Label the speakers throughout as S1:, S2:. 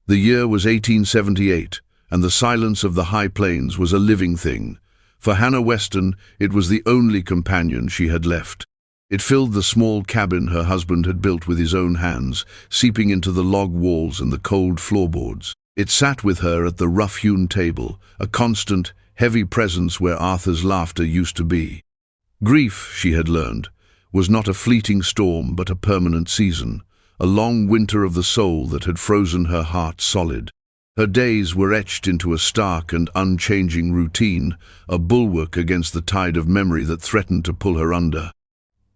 S1: The year was 1878, and the silence of the high plains was a living thing. For Hannah Weston, it was the only companion she had left. It filled the small cabin her husband had built with his own hands, seeping into the log walls and the cold floorboards. It sat with her at the rough-hewn table, a constant, heavy presence where Arthur's laughter used to be. Grief, she had learned, was not a fleeting storm but a permanent season, a long winter of the soul that had frozen her heart solid. Her days were etched into a stark and unchanging routine, a bulwark against the tide of memory that threatened to pull her under.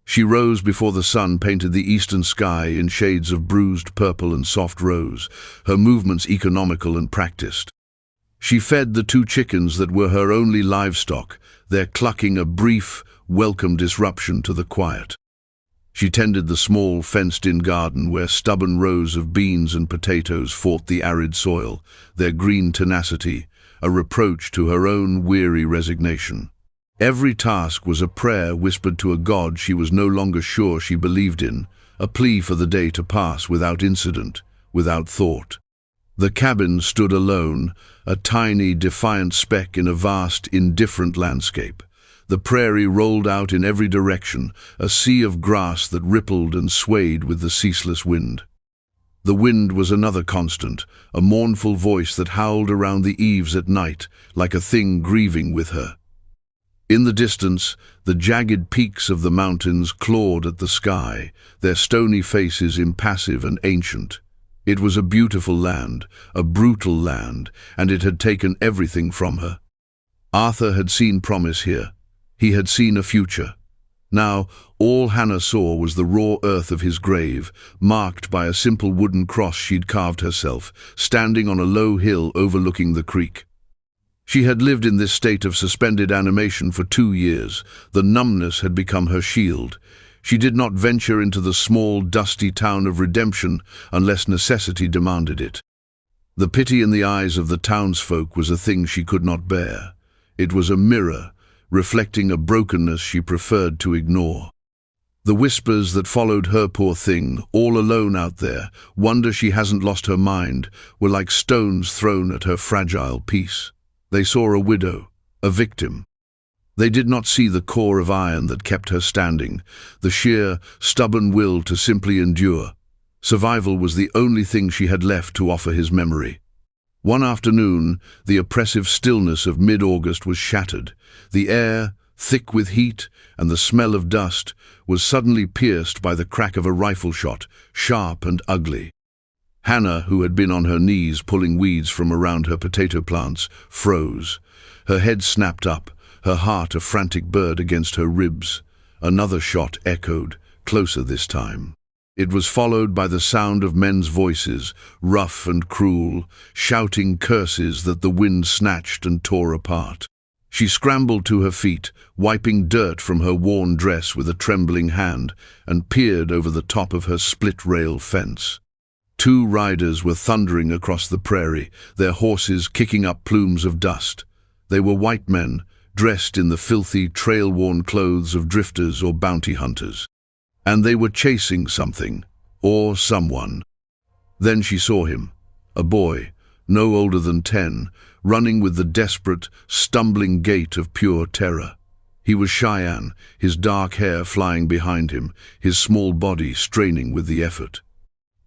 S1: She rose before the sun painted the eastern sky in shades of bruised purple and soft rose, her movements economical and practiced. She fed the 2 chickens that were her only livestock, their clucking a brief, welcome disruption to the quiet. She tended the small, fenced-in garden where stubborn rows of beans and potatoes fought the arid soil, their green tenacity, a reproach to her own weary resignation. Every task was a prayer whispered to a God she was no longer sure she believed in, a plea for the day to pass without incident, without thought. The cabin stood alone, a tiny, defiant speck in a vast, indifferent landscape. The prairie rolled out in every direction, a sea of grass that rippled and swayed with the ceaseless wind. The wind was another constant, a mournful voice that howled around the eaves at night, like a thing grieving with her. In the distance, the jagged peaks of the mountains clawed at the sky, their stony faces impassive and ancient. It was a beautiful land, a brutal land, and it had taken everything from her. Arthur had seen promise here. He had seen a future. Now, all Hannah saw was the raw earth of his grave, marked by a simple wooden cross she'd carved herself, standing on a low hill overlooking the creek. She had lived in this state of suspended animation for 2 years. The numbness had become her shield. She did not venture into the small, dusty town of redemption unless necessity demanded it. The pity in the eyes of the townsfolk was a thing she could not bear. It was a mirror, reflecting a brokenness she preferred to ignore. The whispers that followed her poor thing, all alone out there, wonder she hasn't lost her mind, were like stones thrown at her fragile peace. They saw a widow, a victim. They did not see the core of iron that kept her standing, the sheer, stubborn will to simply endure. Survival was the only thing she had left to offer his memory. One afternoon, the oppressive stillness of mid-August was shattered. The air, thick with heat and the smell of dust, was suddenly pierced by the crack of a rifle shot, sharp and ugly. Hannah, who had been on her knees pulling weeds from around her potato plants, froze. Her head snapped up, her heart a frantic bird against her ribs. Another shot echoed, closer this time. It was followed by the sound of men's voices, rough and cruel, shouting curses that the wind snatched and tore apart. She scrambled to her feet, wiping dirt from her worn dress with a trembling hand, and peered over the top of her split-rail fence. 2 riders were thundering across the prairie, their horses kicking up plumes of dust. They were white men, dressed in the filthy, trail-worn clothes of drifters or bounty hunters. And they were chasing something, or someone. Then she saw him, a boy, no older than 10, running with the desperate, stumbling gait of pure terror. He was Cheyenne, his dark hair flying behind him, his small body straining with the effort.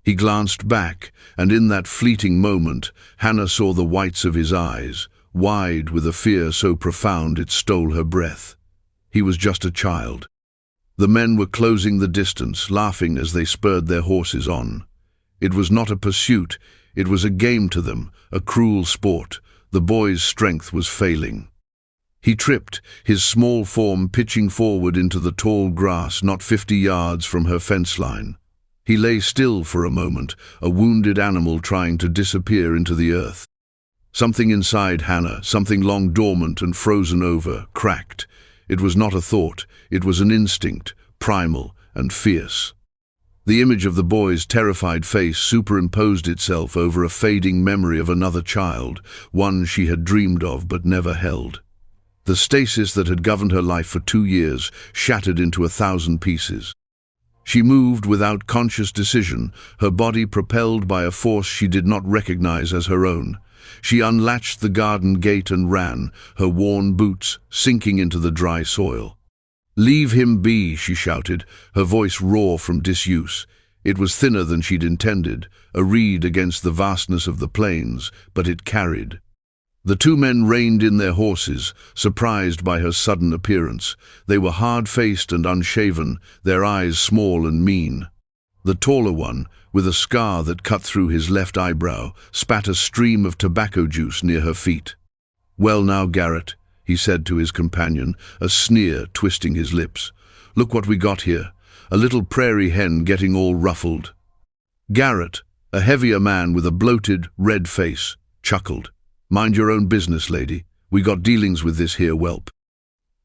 S1: He glanced back, and in that fleeting moment, Hannah saw the whites of his eyes, wide with a fear so profound it stole her breath. He was just a child. The men were closing the distance, laughing as they spurred their horses on. It was not a pursuit, it was a game to them, a cruel sport. The boy's strength was failing. He tripped, his small form pitching forward into the tall grass not 50 yards from her fence line. He lay still for a moment, a wounded animal trying to disappear into the earth. Something inside Hannah, something long dormant and frozen over, cracked. It was not a thought, it was an instinct, primal and fierce. The image of the boy's terrified face superimposed itself over a fading memory of another child, one she had dreamed of but never held. The stasis that had governed her life for 2 years shattered into 1,000 pieces. She moved without conscious decision, her body propelled by a force she did not recognize as her own. She unlatched the garden gate and ran, her worn boots sinking into the dry soil. "Leave him be," she shouted, her voice raw from disuse. It was thinner than she'd intended, a reed against the vastness of the plains, but it carried. The two men reined in their horses, surprised by her sudden appearance. They were hard-faced and unshaven, their eyes small and mean. The taller one, with a scar that cut through his left eyebrow, spat a stream of tobacco juice near her feet. "Well now, Garrett," he said to his companion, a sneer twisting his lips. "Look what we got here. A little prairie hen getting all ruffled." Garrett, a heavier man with a bloated, red face, chuckled. "Mind your own business, lady. We got dealings with this here whelp."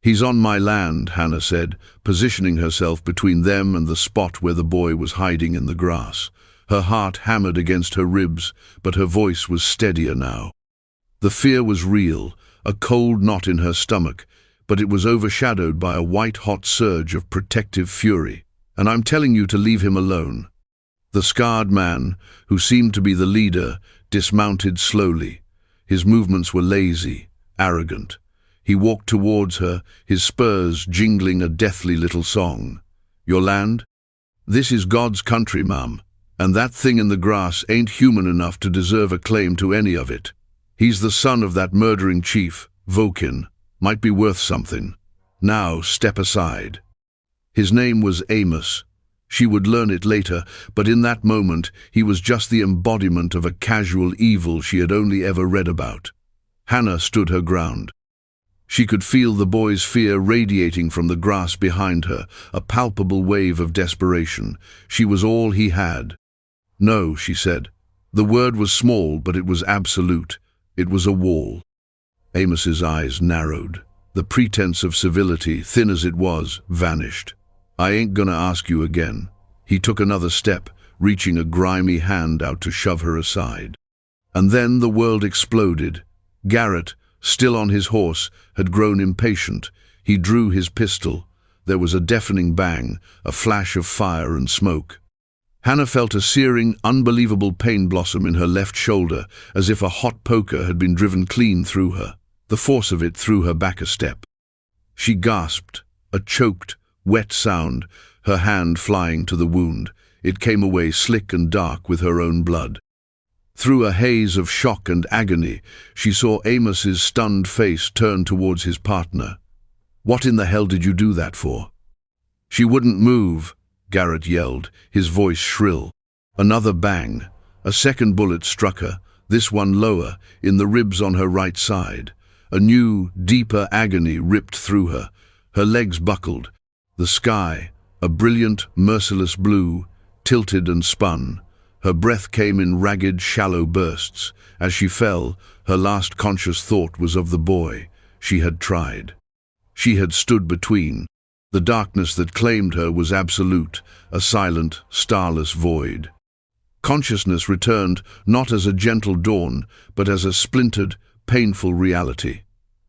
S1: "He's on my land," Hannah said, positioning herself between them and the spot where the boy was hiding in the grass. Her heart hammered against her ribs, but her voice was steadier now. The fear was real, a cold knot in her stomach, but it was overshadowed by a white-hot surge of protective fury. "And I'm telling you to leave him alone." The scarred man, who seemed to be the leader, dismounted slowly. His movements were lazy, arrogant. He walked towards her, his spurs jingling a deathly little song. "Your land? This is God's country, ma'am, and that thing in the grass ain't human enough to deserve a claim to any of it. He's the son of that murdering chief, Vokin. Might be worth something. Now step aside." His name was Amos. She would learn it later, but in that moment he was just the embodiment of a casual evil she had only ever read about. Hannah stood her ground. She could feel the boy's fear radiating from the grass behind her, a palpable wave of desperation. She was all he had. "No," she said. The word was small, but it was absolute. It was a wall. Amos's eyes narrowed. The pretense of civility, thin as it was, vanished. "I ain't gonna ask you again." He took another step, reaching a grimy hand out to shove her aside. And then the world exploded. Garrett, still on his horse, had grown impatient. He drew his pistol. There was a deafening bang, a flash of fire and smoke. Hannah felt a searing, unbelievable pain blossom in her left shoulder, as if a hot poker had been driven clean through her. The force of it threw her back a step. She gasped, a choked, wet sound, her hand flying to the wound. It came away slick and dark with her own blood. Through a haze of shock and agony, she saw Amos's stunned face turn towards his partner. "What in the hell did you do that for?" "She wouldn't move," Garrett yelled, his voice shrill. Another bang. A second bullet struck her, this one lower, in the ribs on her right side. A new, deeper agony ripped through her. Her legs buckled. The sky, a brilliant, merciless blue, tilted and spun. Her breath came in ragged, shallow bursts. As she fell, her last conscious thought was of the boy. She had tried. She had stood between. The darkness that claimed her was absolute, a silent, starless void. Consciousness returned not as a gentle dawn, but as a splintered, painful reality.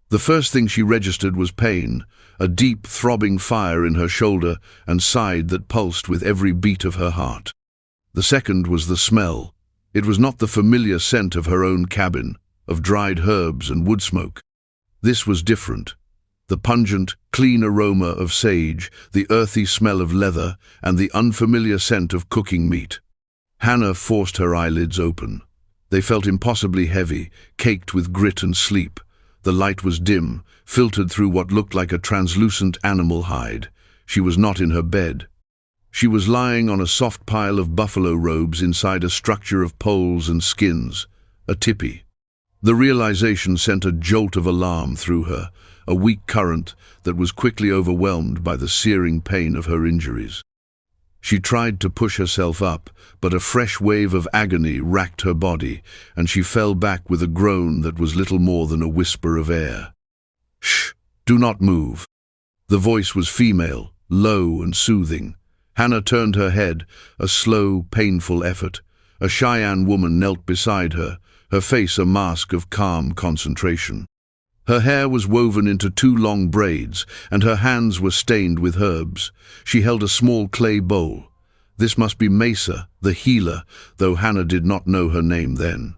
S1: The first thing she registered was pain, a deep, throbbing fire in her shoulder and side that pulsed with every beat of her heart. The second was the smell. It was not the familiar scent of her own cabin, of dried herbs and wood smoke. This was different. The pungent, clean aroma of sage, the earthy smell of leather, and the unfamiliar scent of cooking meat. Hannah forced her eyelids open. They felt impossibly heavy, caked with grit and sleep. The light was dim, filtered through what looked like a translucent animal hide. She was not in her bed. She was lying on a soft pile of buffalo robes inside a structure of poles and skins, a tipi. The realization sent a jolt of alarm through her, a weak current that was quickly overwhelmed by the searing pain of her injuries. She tried to push herself up, but a fresh wave of agony racked her body, and she fell back with a groan that was little more than a whisper of air. "Shh! Do not move." The voice was female, low and soothing. Hannah turned her head, a slow, painful effort. A Cheyenne woman knelt beside her, her face a mask of calm concentration. Her hair was woven into two long braids, and her hands were stained with herbs. She held a small clay bowl. This must be Mesa, the healer, though Hannah did not know her name then.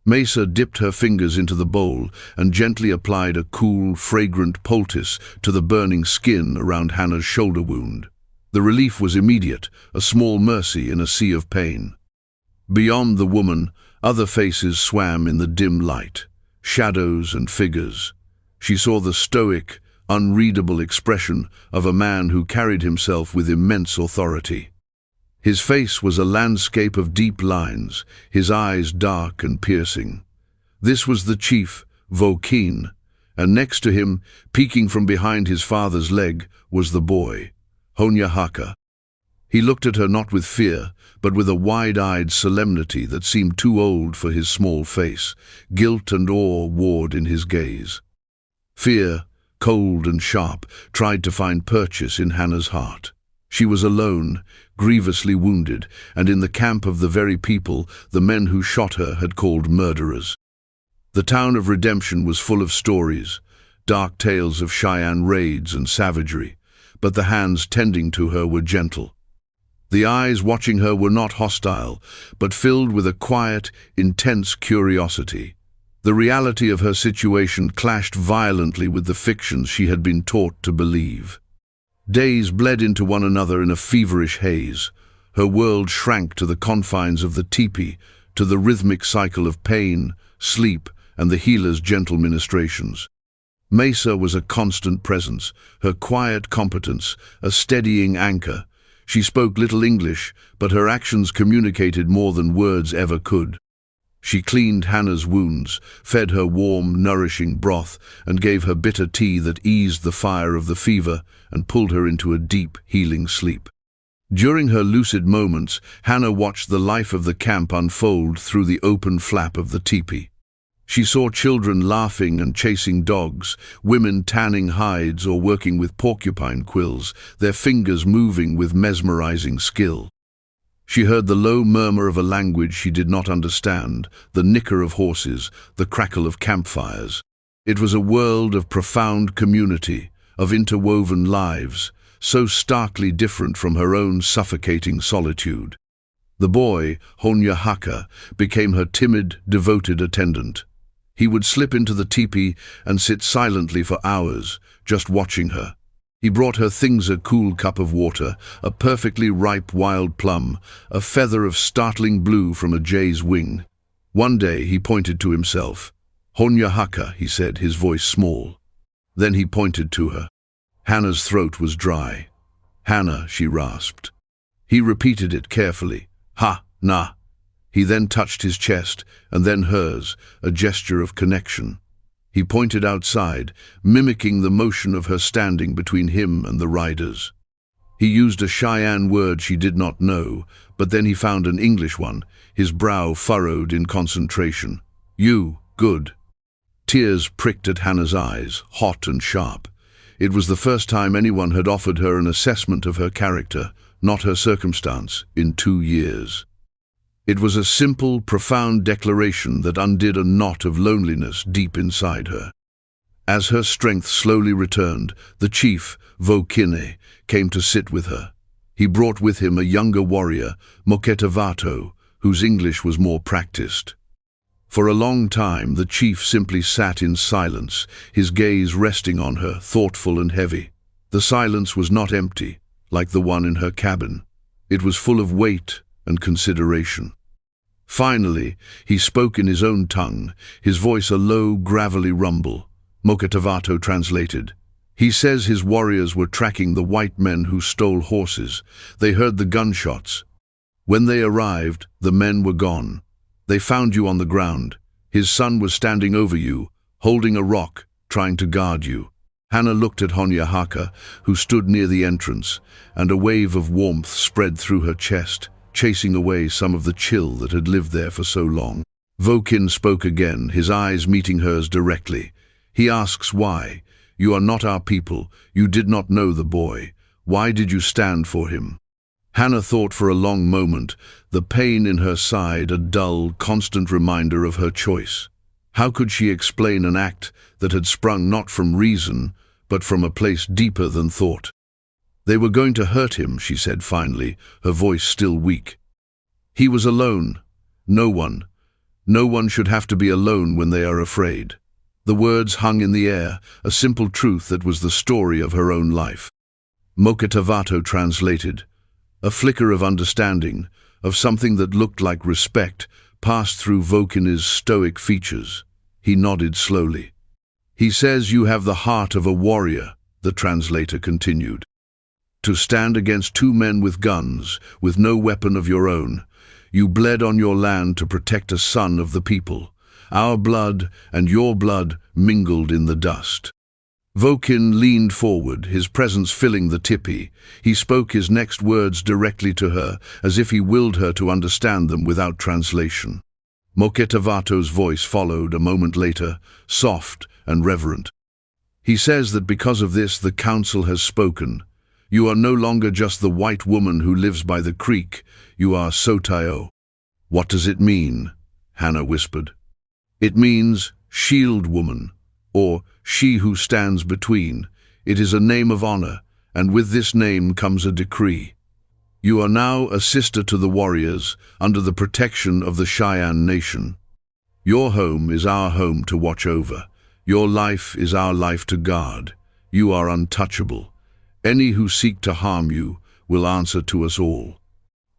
S1: Mesa dipped her fingers into the bowl and gently applied a cool, fragrant poultice to the burning skin around Hannah's shoulder wound. The relief was immediate, a small mercy in a sea of pain. Beyond the woman, other faces swam in the dim light, shadows and figures. She saw the stoic, unreadable expression of a man who carried himself with immense authority. His face was a landscape of deep lines, his eyes dark and piercing. This was the chief, Awoke, and next to him, peeking from behind his father's leg, was the boy, Honyahaka. He looked at her not with fear, but with a wide-eyed solemnity that seemed too old for his small face. Guilt and awe warred in his gaze. Fear, cold and sharp, tried to find purchase in Hannah's heart. She was alone, grievously wounded, and in the camp of the very people the men who shot her had called murderers. The town of Redemption was full of stories, dark tales of Cheyenne raids and savagery, but the hands tending to her were gentle. The eyes watching her were not hostile, but filled with a quiet, intense curiosity. The reality of her situation clashed violently with the fictions she had been taught to believe. Days bled into one another in a feverish haze. Her world shrank to the confines of the teepee, to the rhythmic cycle of pain, sleep, and the healer's gentle ministrations. Mesa was a constant presence, her quiet competence, a steadying anchor. She spoke little English, but her actions communicated more than words ever could. She cleaned Hannah's wounds, fed her warm, nourishing broth, and gave her bitter tea that eased the fire of the fever and pulled her into a deep, healing sleep. During her lucid moments, Hannah watched the life of the camp unfold through the open flap of the teepee. She saw children laughing and chasing dogs, women tanning hides or working with porcupine quills, their fingers moving with mesmerizing skill. She heard the low murmur of a language she did not understand, the nicker of horses, the crackle of campfires. It was a world of profound community, of interwoven lives, so starkly different from her own suffocating solitude. The boy, Honyahaka, became her timid, devoted attendant. He would slip into the teepee and sit silently for hours, just watching her. He brought her things: a cool cup of water, a perfectly ripe wild plum, a feather of startling blue from a jay's wing. One day he pointed to himself. "Honyahaka," he said, his voice small. Then he pointed to her. Hannah's throat was dry. "Hannah," she rasped. He repeated it carefully. "Ha-na." He then touched his chest, and then hers, a gesture of connection. He pointed outside, mimicking the motion of her standing between him and the riders. He used a Cheyenne word she did not know, but then he found an English one, his brow furrowed in concentration. "You, good." Tears pricked at Hannah's eyes, hot and sharp. It was the first time anyone had offered her an assessment of her character, not her circumstance, in 2 years. It was a simple, profound declaration that undid a knot of loneliness deep inside her. As her strength slowly returned, the chief, Awoke, came to sit with her. He brought with him a younger warrior, Moketavato, whose English was more practiced. For a long time, the chief simply sat in silence, his gaze resting on her, thoughtful and heavy. The silence was not empty, like the one in her cabin. It was full of weight and consideration. Finally, he spoke in his own tongue, his voice a low, gravelly rumble. Moketavato translated. "He says his warriors were tracking the white men who stole horses. They heard the gunshots. When they arrived, the men were gone. They found you on the ground. His son was standing over you, holding a rock, trying to guard you." Hannah looked at Honyahaka, who stood near the entrance, and a wave of warmth spread through her chest, chasing away some of the chill that had lived there for so long. Awoke spoke again, his eyes meeting hers directly. "He asks why. You are not our people. You did not know the boy. Why did you stand for him?" Hannah thought for a long moment, the pain in her side a dull, constant reminder of her choice. How could she explain an act that had sprung not from reason, but from a place deeper than thought? They were going to hurt him, she said finally, her voice still weak. He was alone. No one should have to be alone when they are afraid. The words hung in the air, a simple truth that was the story of her own life. Moketavato translated. A flicker of understanding, of something that looked like respect, passed through Vokin's stoic features. He nodded slowly. He says you have the heart of a warrior, the translator continued. To stand against two men with guns, with no weapon of your own. You bled on your land to protect a son of the people. Our blood and your blood mingled in the dust. Vokin leaned forward, his presence filling the tipi. He spoke his next words directly to her, as if he willed her to understand them without translation. Moketavato's voice followed a moment later, soft and reverent. He says that because of this the council has spoken. You are no longer just the white woman who lives by the creek, you are Sotayo. What does it mean? Hannah whispered. It means shield woman, or she who stands between. It is a name of honor, and with this name comes a decree. You are now a sister to the warriors, under the protection of the Cheyenne Nation. Your home is our home to watch over. Your life is our life to guard. You are untouchable. Any who seek to harm you will answer to us all.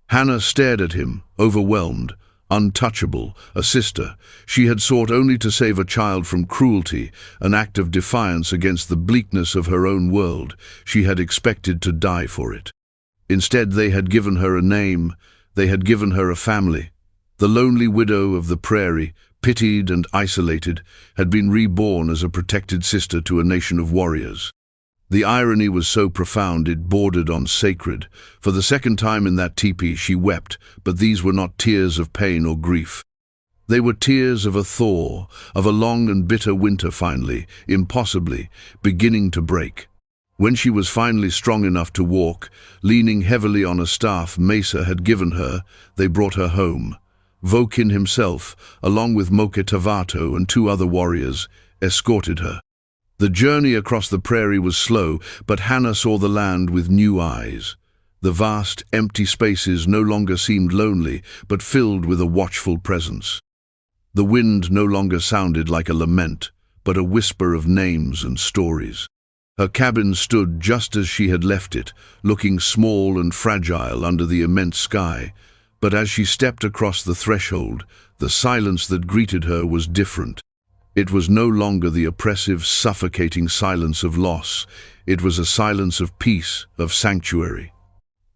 S1: Hannah stared at him, overwhelmed. Untouchable, a sister. She had sought only to save a child from cruelty, an act of defiance against the bleakness of her own world. She had expected to die for it. Instead, they had given her a name. They had given her a family. The lonely widow of the prairie, pitied and isolated, had been reborn as a protected sister to a nation of warriors. The irony was so profound it bordered on sacred. For the second time in that teepee she wept, but these were not tears of pain or grief. They were tears of a thaw, of a long and bitter winter finally, impossibly, beginning to break. When she was finally strong enough to walk, leaning heavily on a staff Mesa had given her, they brought her home. Vokin himself, along with Moketavato and 2 other warriors, escorted her. The journey across the prairie was slow, but Hannah saw the land with new eyes. The vast, empty spaces no longer seemed lonely, but filled with a watchful presence. The wind no longer sounded like a lament, but a whisper of names and stories. Her cabin stood just as she had left it, looking small and fragile under the immense sky. But as she stepped across the threshold, the silence that greeted her was different. It was no longer the oppressive, suffocating silence of loss. It was a silence of peace, of sanctuary.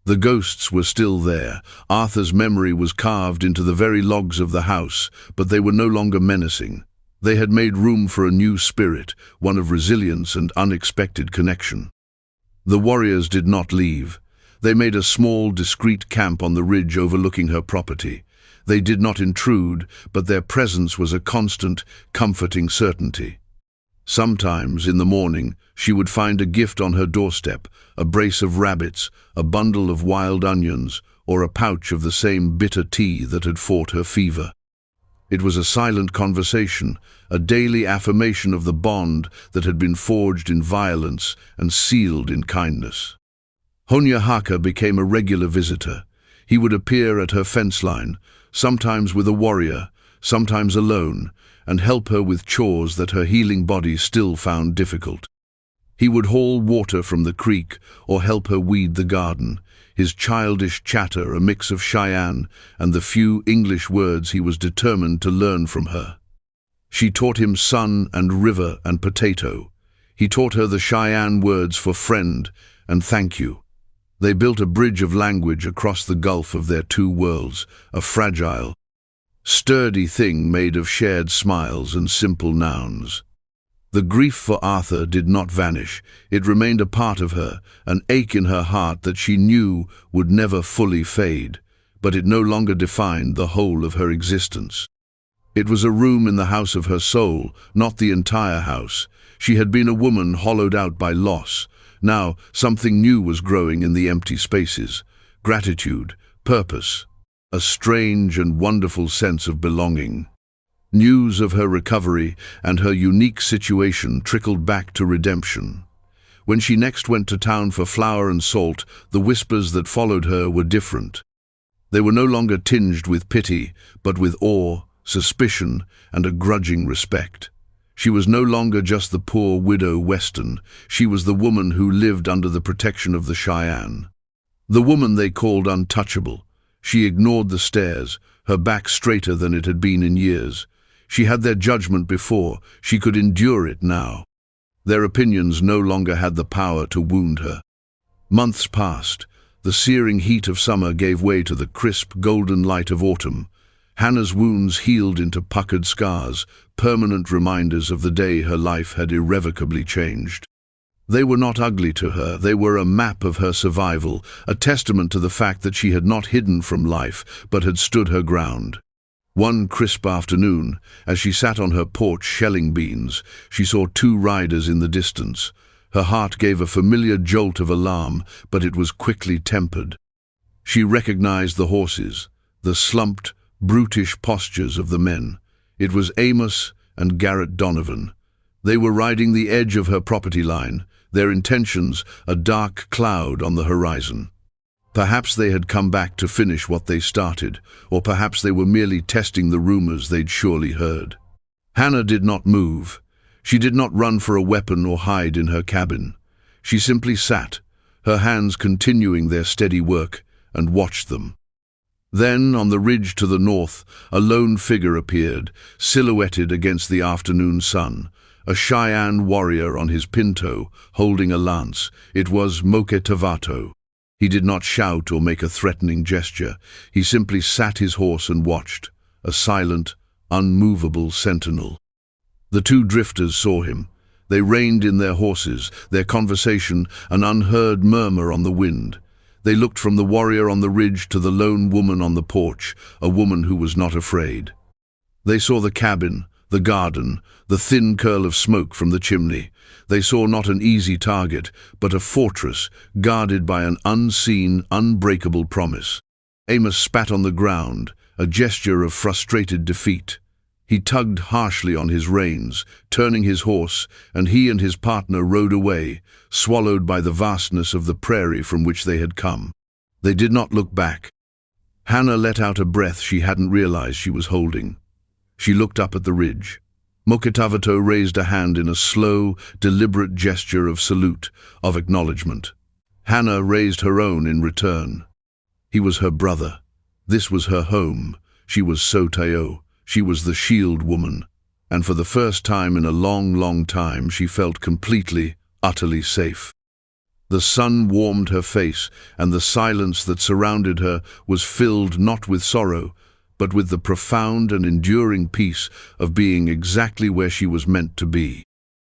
S1: The ghosts were still there. Arthur's memory was carved into the very logs of the house, but they were no longer menacing. They had made room for a new spirit, one of resilience and unexpected connection. The warriors did not leave. They made a small, discreet camp on the ridge overlooking her property. They did not intrude, but their presence was a constant, comforting certainty. Sometimes, in the morning, she would find a gift on her doorstep, a brace of rabbits, a bundle of wild onions, or a pouch of the same bitter tea that had fought her fever. It was a silent conversation, a daily affirmation of the bond that had been forged in violence and sealed in kindness. Honyahaka became a regular visitor. He would appear at her fence line, sometimes with a warrior, sometimes alone, and help her with chores that her healing body still found difficult. He would haul water from the creek or help her weed the garden, his childish chatter a mix of Cheyenne and the few English words he was determined to learn from her. She taught him sun and river and potato. He taught her the Cheyenne words for friend and thank you. They built a bridge of language across the gulf of their 2 worlds, a fragile, sturdy thing made of shared smiles and simple nouns. The grief for Arthur did not vanish. It remained a part of her, an ache in her heart that she knew would never fully fade, but it no longer defined the whole of her existence. It was a room in the house of her soul, not the entire house. She had been a woman hollowed out by loss. Now, something new was growing in the empty spaces. Gratitude, purpose, a strange and wonderful sense of belonging. News of her recovery and her unique situation trickled back to Redemption. When she next went to town for flour and salt, the whispers that followed her were different. They were no longer tinged with pity, but with awe, suspicion, and a grudging respect. She was no longer just the poor widow Weston. She was the woman who lived under the protection of the Cheyenne. The woman they called untouchable. She ignored the stares, her back straighter than it had been in years. She had their judgment before, she could endure it now. Their opinions no longer had the power to wound her. Months passed. The searing heat of summer gave way to the crisp, golden light of autumn. Hannah's wounds healed into puckered scars, permanent reminders of the day her life had irrevocably changed. They were not ugly to her, they were a map of her survival, a testament to the fact that she had not hidden from life, but had stood her ground. One crisp afternoon, as she sat on her porch shelling beans, she saw two riders in the distance. Her heart gave a familiar jolt of alarm, but it was quickly tempered. She recognized the horses, the slumped, brutish postures of the men. It was Amos and Garrett Donovan. They were riding the edge of her property line, their intentions a dark cloud on the horizon. Perhaps they had come back to finish what they started, or perhaps they were merely testing the rumors they'd surely heard. Hannah did not move. She did not run for a weapon or hide in her cabin. She simply sat, her hands continuing their steady work, and watched them. Then, on the ridge to the north, a lone figure appeared, silhouetted against the afternoon sun. A Cheyenne warrior on his pinto, holding a lance. It was Moketavato. He did not shout or make a threatening gesture. He simply sat his horse and watched, a silent, unmovable sentinel. The two drifters saw him. They reined in their horses, their conversation an unheard murmur on the wind. They looked from the warrior on the ridge to the lone woman on the porch, a woman who was not afraid. They saw the cabin, the garden, the thin curl of smoke from the chimney. They saw not an easy target, but a fortress guarded by an unseen, unbreakable promise. Amos spat on the ground, a gesture of frustrated defeat. He tugged harshly on his reins, turning his horse, and he and his partner rode away, swallowed by the vastness of the prairie from which they had come. They did not look back. Hannah let out a breath she hadn't realized she was holding. She looked up at the ridge. Moketavato raised a hand in a slow, deliberate gesture of salute, of acknowledgement. Hannah raised her own in return. He was her brother. This was her home. She was Sotayo. She was the shield woman. And for the first time in a long, long time, she felt completely, utterly safe. The sun warmed her face, and the silence that surrounded her was filled not with sorrow, but with the profound and enduring peace of being exactly where she was meant to be.